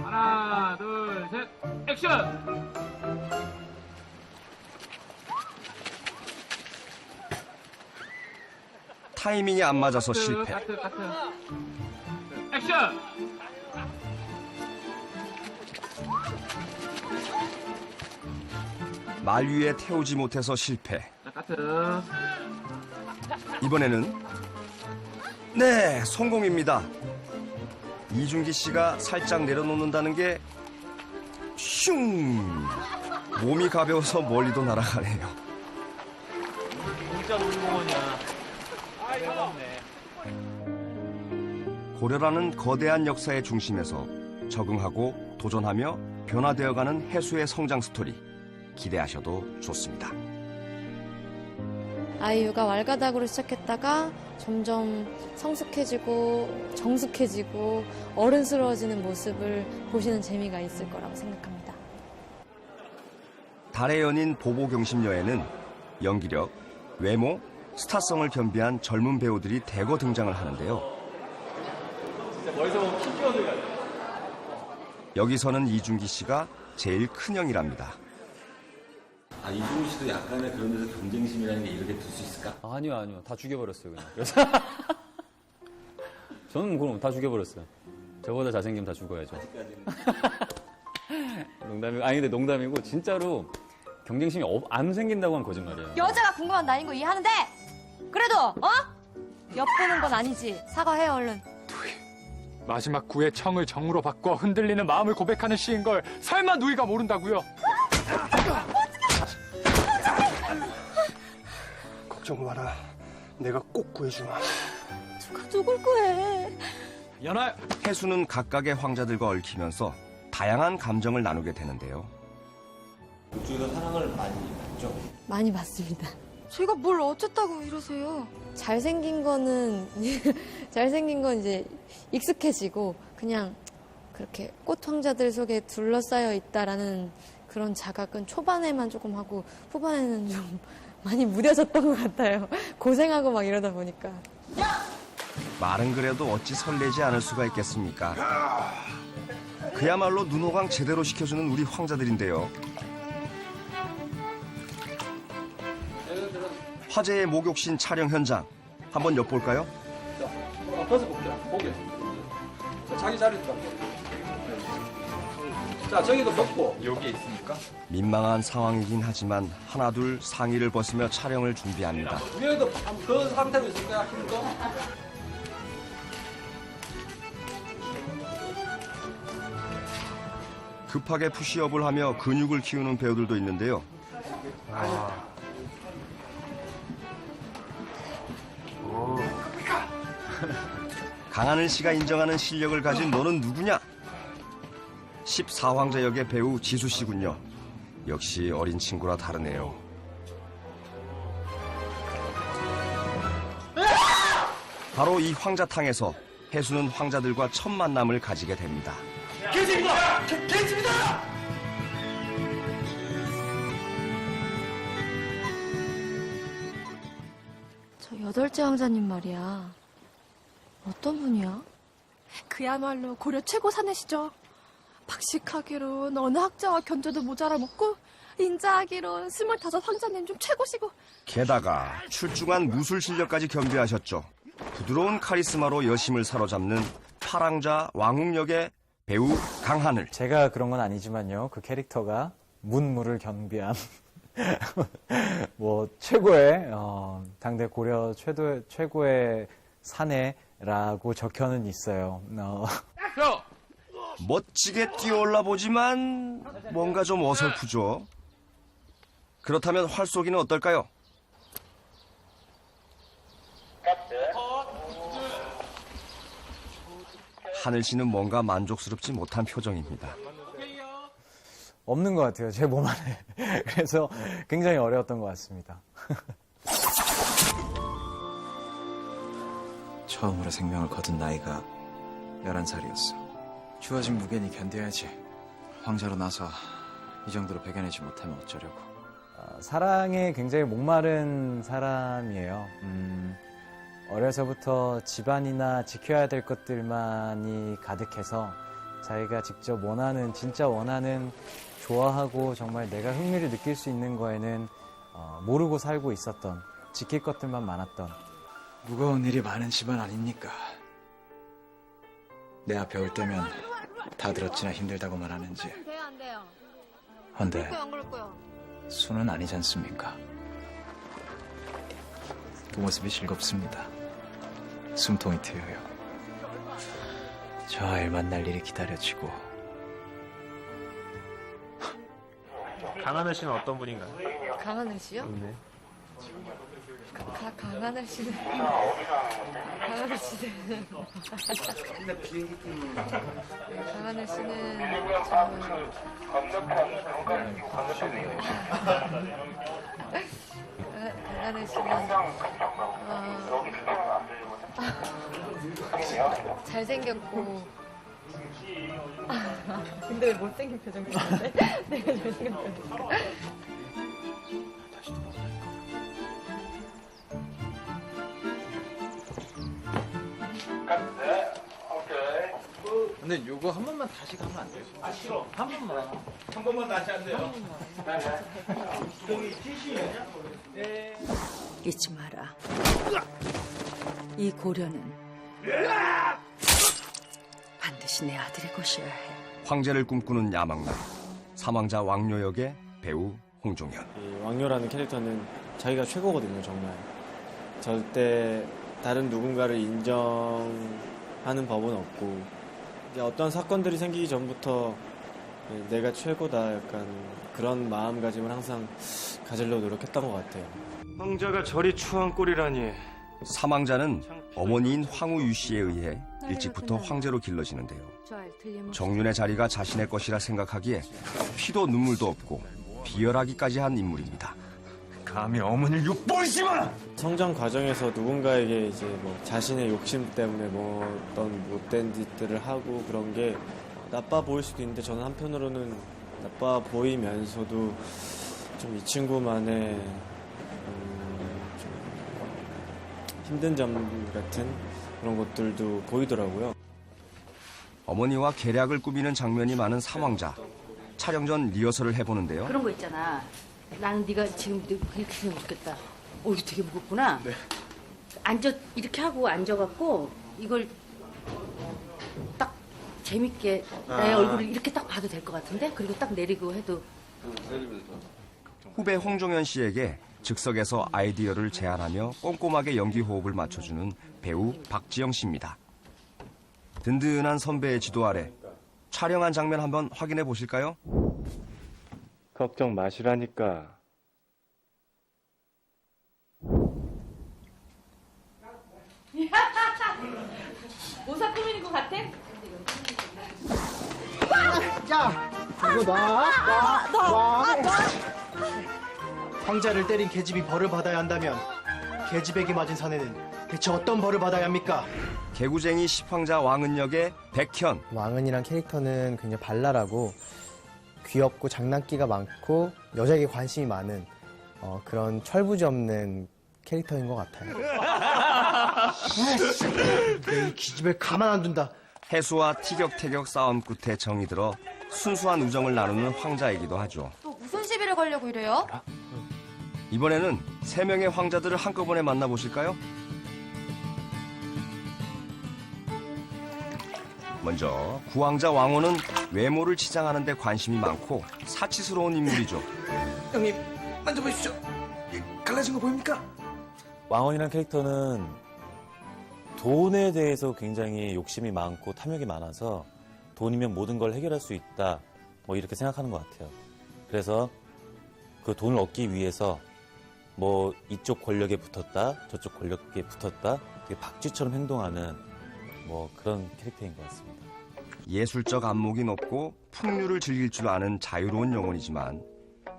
하나, 둘, 셋, 액션! 타이밍이 안 맞아서 실패. 카트. 액션! 말 위에 태우지 못해서 실패. 카트. 이번에는 네, 성공입니다. 이준기 씨가 살짝 내려놓는다는 게 슝! 몸이 가벼워서 멀리도 날아가네요. 진짜 놀이공원이야. 고려라는 거대한 역사의 중심에서 적응하고 도전하며 변화되어가는 해수의 성장 스토리 기대하셔도 좋습니다. 아이유가 왈가닥으로 시작했다가 점점 성숙해지고 정숙해지고 어른스러워지는 모습을 보시는 재미가 있을 거라고 생각합니다. 달의 연인 보보경심녀에는 연기력, 외모, 스타성을 겸비한 젊은 배우들이 대거 등장을 하는데요. 진짜 머리서 보면 피규어들 같아. 여기서는 이준기 씨가 제일 큰형이랍니다. 이준기 씨도 약간의 그런 데서 경쟁심이라는 게 이렇게 들 수 있을까? 아니요. 다 죽여버렸어요, 그냥. 그래서 저는 그럼 다 죽여버렸어요. 저보다 잘생기면 다 죽어야죠. 농담이고, 근데 농담이고, 진짜로 경쟁심이 안 생긴다고 하면 거짓말이에요. 여자가 궁금한 나인 거 이해하는데 그래도 엿보는 건 아니지. 사과해 얼른. 마지막 구의 청을 정으로 바꿔 흔들리는 마음을 고백하는 시인 걸 설마 누이가 모른다고요? 걱정 마라. 내가 꼭 구해주마. 누가 누굴 구해? 연하! 해수는 각각의 황자들과 얽히면서 다양한 감정을 나누게 되는데요. 그쪽에서 사랑을 많이 받죠? 많이 받습니다. 제가 뭘 어쨌다고 이러세요? 잘생긴 건 이제 익숙해지고 그냥 그렇게 꽃 황자들 속에 둘러싸여 있다라는 그런 자각은 초반에만 조금 하고 후반에는 좀 많이 무뎌졌던 것 같아요. 고생하고 막 이러다 보니까. 말은 그래도 어찌 설레지 않을 수가 있겠습니까? 그야말로 눈호강 제대로 시켜주는 우리 황자들인데요. 화제의 목욕신 촬영 현장 한번 엿볼까요? 앞에서 볼게요. 보게. 자, 자기 자리로 가. 자, 저기도 벗고. 여기 있으니까. 민망한 상황이긴 하지만 하나둘 상의를 벗으며 촬영을 준비합니다. 위에도 그 상태로 있을 거야, 힘도. 급하게 푸시업을 하며 근육을 키우는 배우들도 있는데요. 강하늘 씨가 인정하는 실력을 가진 너는 누구냐? 14황자 역의 배우 지수 씨군요. 역시 어린 친구라 다르네요. 바로 이 황자탕에서 혜수는 황자들과 첫 만남을 가지게 됩니다. 개집니다! 개집니다! 저 여덟째 왕자님 말이야. 어떤 분이야? 그야말로 고려 최고 사내시죠. 박식하기론 어느 학자와 견줘도 모자라 먹고 인자하기론 25 황자님 중 최고시고. 게다가 출중한 무술 실력까지 겸비하셨죠. 부드러운 카리스마로 여심을 사로잡는 파랑자 왕웅 역의 배우 강하늘. 제가 그런 건 아니지만요. 그 캐릭터가 문무를 겸비한 뭐 최고의 당대 고려 최고의 사내라고 적혀는 있어요. 멋지게 뛰어올라 보지만 뭔가 좀 어설프죠. 그렇다면 활쏘기는 어떨까요? 하늘 씨는 뭔가 만족스럽지 못한 표정입니다. 없는 것 같아요. 제 몸 안에. 그래서 굉장히 어려웠던 것 같습니다. 처음으로 생명을 거둔 나이가 11살이었어. 주어진 무게니 견뎌야지. 황자로 나서 이 정도로 배겨내지 못하면 어쩌려고. 사랑에 굉장히 목마른 사람이에요. 어려서부터 집안이나 지켜야 될 것들만이 가득해서 자기가 직접 원하는, 진짜 원하는, 좋아하고 정말 내가 흥미를 느낄 수 있는 거에는 모르고 살고 있었던, 지킬 것들만 많았던. 무거운 일이 많은 집안 아닙니까? 내 앞에 올 때면 다들 어찌나 힘들다고만 하는지. 안 돼요. 헌데 안 그럴 거요. 수는 아니지 않습니까? 그 모습이 즐겁습니다. 숨통이 트여요. 저 아이를 만날 일이 기다려지고. 강하늘 씨는 어떤 분인가요? 강하늘 씨요? 네. 강하늘 씨는 강하늘 씨는 강하늘 씨는 강하늘 씨는 잘생겼고 근데 왜 못생긴 표정 짓는데? 내가 잘생긴 표정 근데 요거 한 번만 다시 가면 안 돼요? 아 싫어. 한 번만. 한 번만 다시 안 돼요? 잊지 마라. 이 고려는 반드시 내 아들의 것이어야 해. 황제를 꿈꾸는 야망남. 사망자 왕료 역의 배우 홍종현. 이 왕료라는 캐릭터는 자기가 최고거든요, 정말. 절대 다른 누군가를 인정하는 법은 없고 이제 어떤 사건들이 생기기 전부터 내가 최고다 약간 그런 마음가짐을 항상 가지려고 노력했던 것 같아요. 황자가 저리 추한 꼴이라니. 사망자는 어머니인 황우유 씨에 의해 일찍부터 황제로 길러지는데요. 정윤의 자리가 자신의 것이라 생각하기에 피도 눈물도 없고 비열하기까지 한 인물입니다. 감히 어머니를 욕보이지마! 성장 과정에서 누군가에게 이제 뭐 자신의 욕심 때문에 뭐 어떤 못된 짓들을 하고 그런 게 나빠 보일 수도 있는데 저는 한편으로는 나빠 보이면서도 좀 이 친구만의 좀 힘든 점 같은 그런 것들도 보이더라고요. 어머니와 계략을 꾸미는 장면이 많은 사망자. 촬영 전 리허설을 해보는데요. 그런 거 있잖아. 나는 네가 지금 그렇게 생각 좋겠다. 이거 되게 무겁구나. 네. 이렇게 하고 앉아갖고 이걸 딱 재밌게 내 얼굴을 이렇게 딱 봐도 될 것 같은데? 그리고 딱 내리고 해도. 후배 홍종현 씨에게 즉석에서 아이디어를 제안하며 꼼꼼하게 연기 호흡을 맞춰주는 배우 박지영 씨입니다. 든든한 선배의 지도 아래 촬영한 장면 한번 확인해 보실까요? 걱정 마시라니까. 모사 꾸미는 것 같아? 야, 이거 놔. 황자를 때린 계집이 벌을 받아야 한다면 계집에게 맞은 사내는 대체 어떤 벌을 받아야 합니까? 개구쟁이 십황자 왕은 역의 백현. 왕은이란 캐릭터는 굉장히 발랄하고 귀엽고 장난기가 많고 여자에게 관심이 많은 그런 철부지 없는 캐릭터인 것 같아요. 이 기집애 가만 안 둔다. 해수와 티격태격 싸움 끝에 정이 들어 순수한 우정을 나누는 황자이기도 하죠. 또 무슨 시비를 걸려고 이래요? 이번에는 3명의 황자들을 한꺼번에 만나보실까요? 먼저 구황자 왕호는 외모를 치장하는 데 관심이 많고 사치스러운 인물이죠. 형님, 만져보십시오. 갈라진 거 보입니까? 왕원이라는 캐릭터는 돈에 대해서 굉장히 욕심이 많고 탐욕이 많아서 돈이면 모든 걸 해결할 수 있다, 뭐 이렇게 생각하는 것 같아요. 그래서 그 돈을 얻기 위해서 뭐 이쪽 권력에 붙었다, 저쪽 권력에 붙었다, 되게 박쥐처럼 행동하는 뭐 그런 캐릭터인 것 같습니다. 예술적 안목이 높고 풍류를 즐길 줄 아는 자유로운 영혼이지만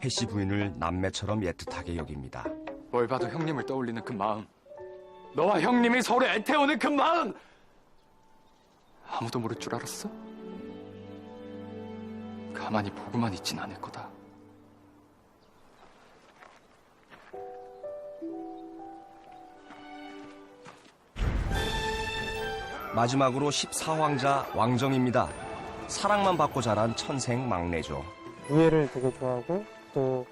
해씨 부인을 남매처럼 애틋하게 여깁니다. 뭘 봐도 형님을 떠올리는 그 마음, 너와 형님이 서로 애태우는 그 마음, 아무도 모를 줄 알았어? 가만히 보고만 있진 않을 거다. 마지막으로 14황자 왕정입니다. 사랑만 받고 자란 천생 막내죠. 우애를 되게 좋아하고 또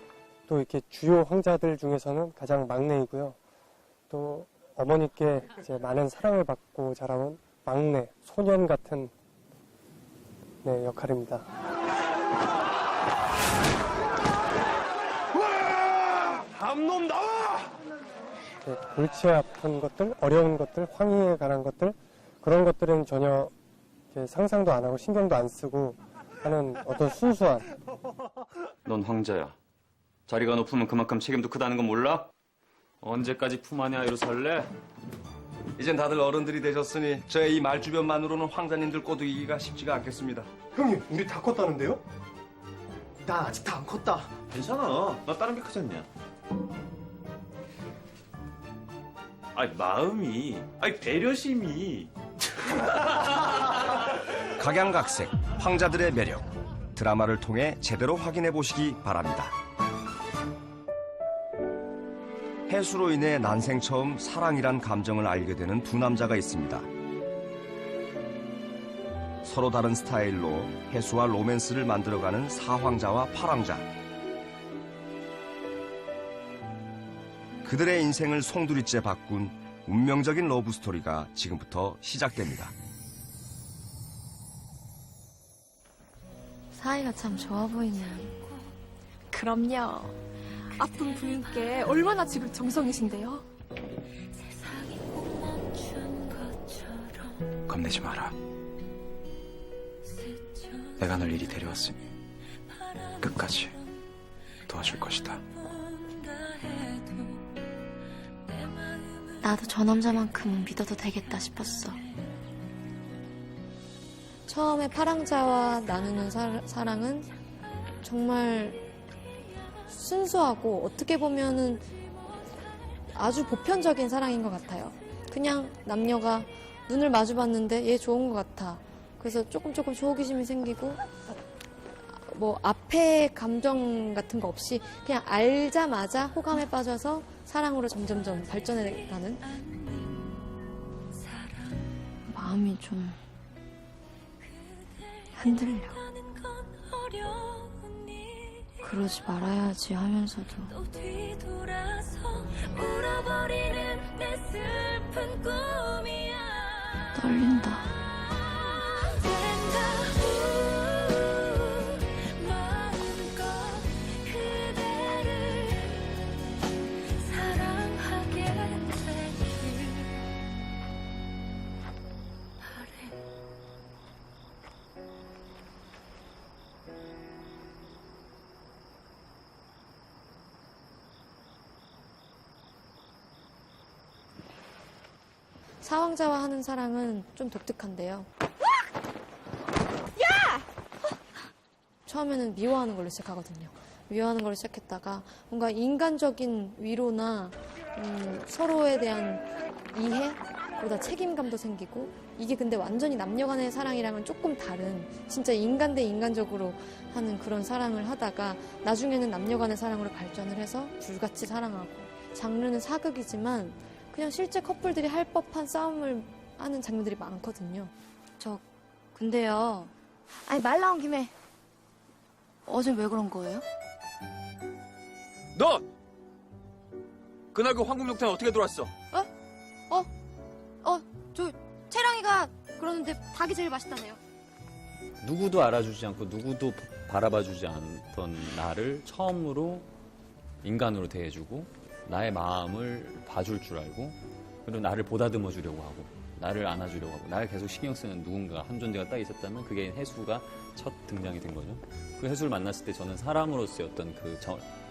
이렇게 주요 황자들 중에서는 가장 막내이고요. 또 어머니께 이제 많은 사랑을 받고 자라온 막내, 소년 같은 역할입니다. 암놈 나와! 골치 아픈 것들, 어려운 것들, 황희에 관한 것들, 그런 것들은 전혀 상상도 안 하고 신경도 안 쓰고 하는 어떤 순수한. 넌 황자야. 자리가 높으면 그만큼 책임도 크다는 건 몰라? 언제까지 품 안의 아이로 살래? 이젠 다들 어른들이 되셨으니 저의 이 말주변만으로는 황자님들 꼬드기기가 쉽지가 않겠습니다. 형님, 우리 다 컸다는데요? 나 아직 다 안 컸다. 괜찮아. 나 다른 게 크지 않냐? 아니, 마음이, 아니, 배려심이. 각양각색 황자들의 매력, 드라마를 통해 제대로 확인해 보시기 바랍니다. 해수로 인해 난생 처음 사랑이란 감정을 알게 되는 두 남자가 있습니다. 서로 다른 스타일로 해수와 로맨스를 만들어가는 사황자와 팔황자. 그들의 인생을 송두리째 바꾼 운명적인 러브스토리가 지금부터 시작됩니다. 사이가 참 좋아 보이네요. 그럼요. 아픈 부인께 얼마나 지금 정성이신데요? 겁내지 마라. 내가 널 이리 데려왔으니 끝까지 도와줄 것이다. 나도 저 남자만큼은 믿어도 되겠다 싶었어. 처음에 파랑자와 나누는 사랑은 정말 순수하고 어떻게 보면은 아주 보편적인 사랑인 것 같아요. 그냥 남녀가 눈을 마주봤는데 얘 좋은 것 같아. 그래서 조금 호기심이 생기고 뭐 앞에 감정 같은 거 없이 그냥 알자마자 호감에 빠져서 사랑으로 점점점 발전해가는 마음이 좀 흔들려. 그러지 말아야지 하면서도 떨린다. 사황자와 하는 사랑은 좀 독특한데요. 야! 처음에는 미워하는 걸로 시작하거든요. 미워하는 걸로 시작했다가 뭔가 인간적인 위로나 서로에 대한 이해, 그러다 책임감도 생기고 이게 근데 완전히 남녀 간의 사랑이랑은 조금 다른 진짜 인간 대 인간적으로 하는 그런 사랑을 하다가 나중에는 남녀 간의 사랑으로 발전을 해서 불같이 사랑하고 장르는 사극이지만 그냥 실제 커플들이 할 법한 싸움을 하는 장면들이 많거든요. 근데요. 아니 말 나온 김에 어제 왜 그런 거예요? 너! 그날 그 황금욕탕에 어떻게 들어왔어? 저 채랑이가 그러는데 닭이 제일 맛있다네요. 누구도 알아주지 않고 누구도 바라봐주지 않던 나를 처음으로 인간으로 대해주고 나의 마음을 봐줄 줄 알고 그리고 나를 보다듬어 주려고 하고 나를 안아주려고 하고 나를 계속 신경 쓰는 누군가 한 존재가 딱 있었다면 그게 해수가 첫 등장이 된 거죠. 그 해수를 만났을 때 저는 사람으로서의 어떤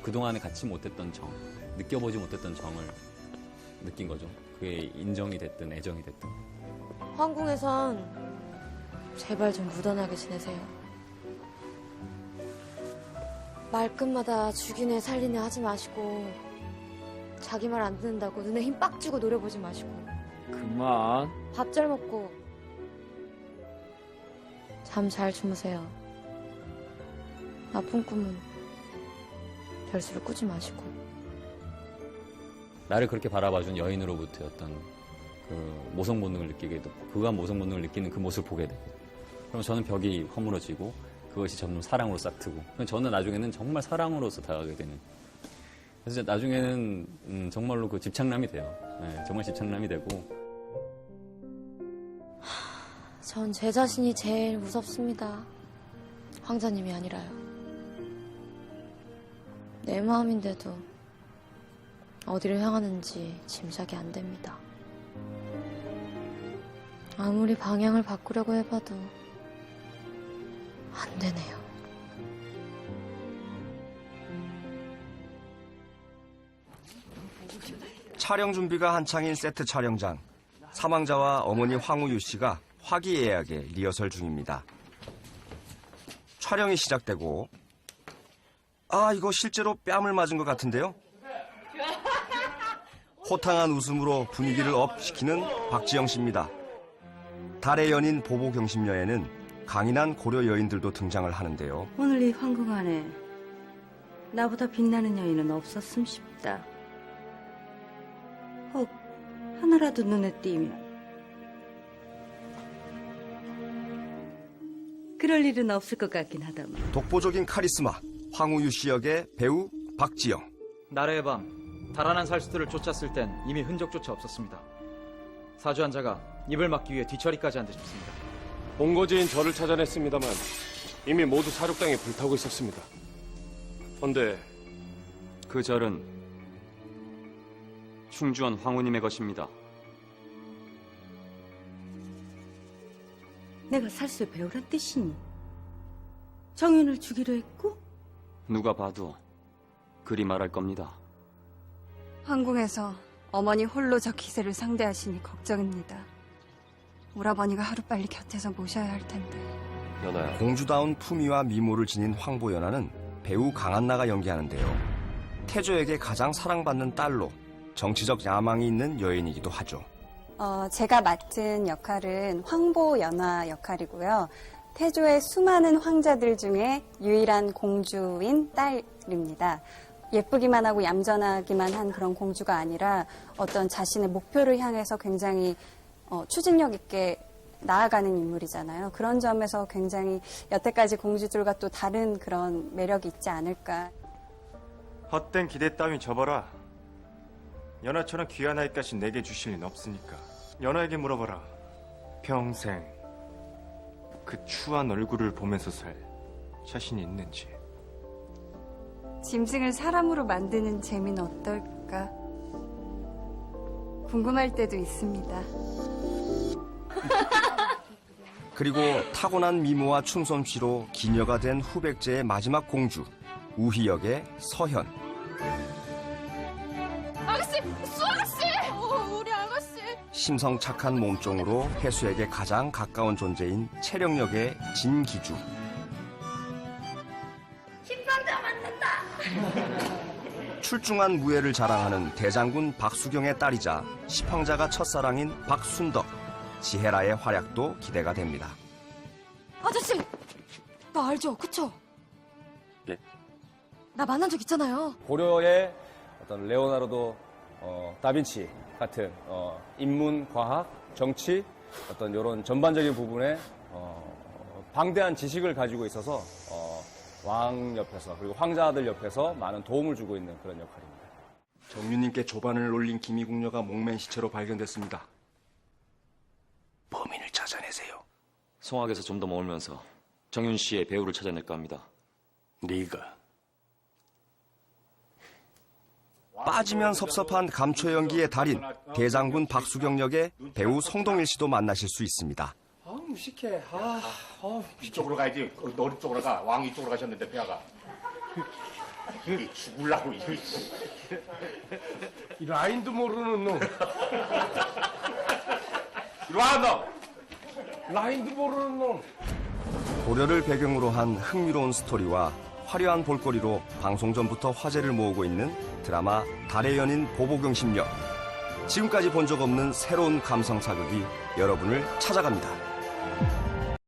그동안에 갖지 못했던 정, 느껴보지 못했던 정을 느낀 거죠. 그게 인정이 됐든 애정이 됐든. 황궁에선 제발 좀 무던하게 지내세요. 말끝마다 죽이네 살리네 하지 마시고 자기 말 안 듣는다고 눈에 힘 빡 주고 노려보지 마시고 그만. 밥 잘 먹고 잠 잘 주무세요. 나쁜 꿈은 별수를 꾸지 마시고. 나를 그렇게 바라봐준 여인으로부터의 어떤 그 모성 본능을 느끼게 되고 그가 모성 본능을 느끼는 그 모습을 보게 되고 그럼 저는 벽이 허물어지고 그것이 점점 사랑으로 싹트고 저는 나중에는 정말 사랑으로서 다가가게 되는 그래서 나중에는 정말로 그 집착남이 돼요. 네, 정말 집착남이 되고 전 제 자신이 제일 무섭습니다. 황자님이 아니라요. 내 마음인데도 어디를 향하는지 짐작이 안 됩니다. 아무리 방향을 바꾸려고 해봐도 안 되네요. 촬영 준비가 한창인 세트 촬영장. 사망자와 어머니 황우유 씨가 화기애애하게 리허설 중입니다. 촬영이 시작되고 이거 실제로 뺨을 맞은 것 같은데요. 호탕한 웃음으로 분위기를 업시키는 박지영 씨입니다. 달의 연인 보보경심녀에는 강인한 고려 여인들도 등장을 하는데요. 오늘 이 황궁 안에 나보다 빛나는 여인은 없었음 싶다. 혹 하나라도 눈에 띄면 그럴 일은 없을 것 같긴 하다만. 독보적인 카리스마 황우유 씨 역의 배우 박지영. 나래의 밤 달아난 살수들을 쫓았을 땐 이미 흔적조차 없었습니다. 사주 환자가 입을 막기 위해 뒤처리까지 한 듯 싶습니다. 본거지인 저를 찾아냈습니다만 이미 모두 사륙당에 불타고 있었습니다. 헌데 그 절은 충주원 황후님의 것입니다. 내가 살수의 배우란 뜻이니 정윤을 주기로 했고 누가 봐도 그리 말할 겁니다. 황궁에서 어머니 홀로 저 기세를 상대하시니 걱정입니다. 오라버니가 하루빨리 곁에서 모셔야 할 텐데. 연아야. 공주다운 품위와 미모를 지닌 황보연아는 배우 강한나가 연기하는데요. 태조에게 가장 사랑받는 딸로 정치적 야망이 있는 여인이기도 하죠. 제가 맡은 역할은 황보연아 역할이고요. 태조의 수많은 황자들 중에 유일한 공주인 딸입니다. 예쁘기만 하고 얌전하기만 한 그런 공주가 아니라 어떤 자신의 목표를 향해서 굉장히 추진력 있게 나아가는 인물이잖아요. 그런 점에서 굉장히 여태까지 공주들과 또 다른 그런 매력이 있지 않을까. 헛된 기대 따윈 접어라. 연하처럼 귀한 아이까지 내게 주실 리는 없으니까. 연하에게 물어봐라. 평생 그 추한 얼굴을 보면서 살 자신이 있는지. 짐승을 사람으로 만드는 재미는 어떨까? 궁금할 때도 있습니다. 그리고 타고난 미모와 춤솜씨로 기녀가 된 후백제의 마지막 공주 우희 역의 서현. 아가씨! 수 아가씨! 우리 아가씨! 심성 착한 몸종으로 해수에게 가장 가까운 존재인 채령 역의 진기주. 심상자 만난다! 출중한 무예를 자랑하는 대장군 박수경의 딸이자 십황자가 첫사랑인 박순덕, 지혜라의 활약도 기대가 됩니다. 아저씨, 나 알죠? 그쵸? 예? 나 만난 적 있잖아요. 고려의 어떤 레오나르도 다빈치 같은 인문, 과학, 정치 어떤 이런 전반적인 부분에 방대한 지식을 가지고 있어서 왕 옆에서 그리고 황자들 옆에서 많은 도움을 주고 있는 그런 역할입니다. 정유님께 조반을 놀린 김이궁녀가 목맨 시체로 발견됐습니다. 범인을 찾아내세요. 송악에서 좀 더 머물면서 정윤 씨의 배우를 찾아낼까 합니다. 네가 빠지면 섭섭한 감초 연기의 달인 대장군 박수경 역의 배우 송동일 씨도 만나실 수 있습니다. 아 무식해. 이쪽으로 가야지. 너리 쪽으로 가. 왕 이쪽으로 가셨는데 폐하가. 죽을라고 이거. 이 라인도 모르는 놈. 이리 와 너. 라인도 모르는 놈. 고려를 배경으로 한 흥미로운 스토리와 화려한 볼거리로 방송 전부터 화제를 모으고 있는 드라마 달의 연인 보보경 심령. 지금까지 본 적 없는 새로운 감성 사극이 여러분을 찾아갑니다.